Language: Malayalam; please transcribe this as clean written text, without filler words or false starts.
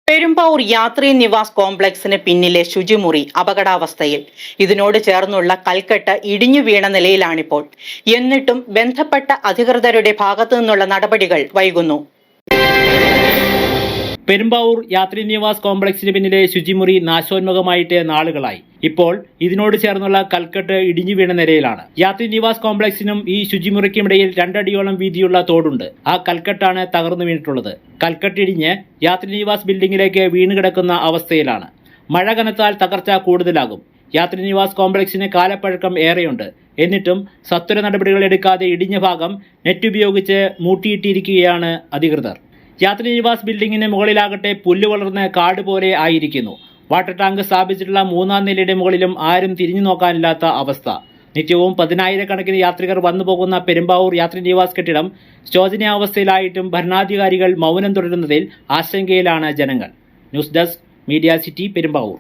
പെരുമ്പാവൂർ യാത്രീ നിവാസ് കോംപ്ലക്സിന് പിന്നിലെ ശുചിമുറി അപകടാവസ്ഥയിൽ. ഇതിനോട് ചേർന്നുള്ള കൽക്കെട്ട് ഇടിഞ്ഞു വീണ നിലയിലാണിപ്പോൾ. എന്നിട്ടും ബന്ധപ്പെട്ട അധികൃതരുടെ ഭാഗത്തു നിന്നുള്ള നടപടികൾ വൈകുന്നു. പെരുമ്പാവൂർ യാത്രീ നിവാസ് കോംപ്ലക്സിന് പിന്നിലെ ശുചിമുറി നാശോന്മുഖമായിട്ട് നാളുകളായി. ഇപ്പോൾ ഇതിനോട് ചേർന്നുള്ള കൽക്കെട്ട് ഇടിഞ്ഞു വീണ നിലയിലാണ്. യാത്രീ നിവാസ് കോംപ്ലക്സിനും ഈ ശുചിമുറിക്കുമിടയിൽ 2 അടിയോളം വീതിയുള്ള തോടുണ്ട്. ആ കൽക്കെട്ടാണ് തകർന്നു വീണിട്ടുള്ളത്. കൽക്കെട്ടിടിഞ്ഞ് യാത്രീ നിവാസ് ബിൽഡിംഗിലേക്ക് വീണുകിടക്കുന്ന അവസ്ഥയിലാണ്. മഴ കനത്താൽ തകർച്ച കൂടുതലാകും. യാത്രീ നിവാസ് കോംപ്ലക്സിന് കാലപ്പഴക്കം ഏറെയുണ്ട്. എന്നിട്ടും സത്വര നടപടികൾ എടുക്കാതെ ഇടിഞ്ഞ ഭാഗം നെറ്റ് ഉപയോഗിച്ച് മൂട്ടിയിട്ടിരിക്കുകയാണ് അധികൃതർ. യാത്രീ നിവാസ് ബിൽഡിങ്ങിന് മുകളിലാകട്ടെ പുല്ല് വളർന്ന് കാട് പോലെ ആയിരിക്കുന്നു. വാട്ടർ ടാങ്ക് സ്ഥാപിച്ചിട്ടുള്ള 3-ാം നിലയുടെ മുകളിലും ആരും തിരിഞ്ഞു നോക്കാനില്ലാത്ത അവസ്ഥ. നിത്യവും 10,000-കണക്കിന് യാത്രികർ വന്നുപോകുന്ന പെരുമ്പാവൂർ യാത്രീ നിവാസ് കെട്ടിടം ശോചനീയാവസ്ഥയിലായിട്ടും ഭരണാധികാരികൾ മൗനം തുടരുന്നതിൽ ആശങ്കയിലാണ് ജനങ്ങൾ. News desk, media city, Perumbavoor.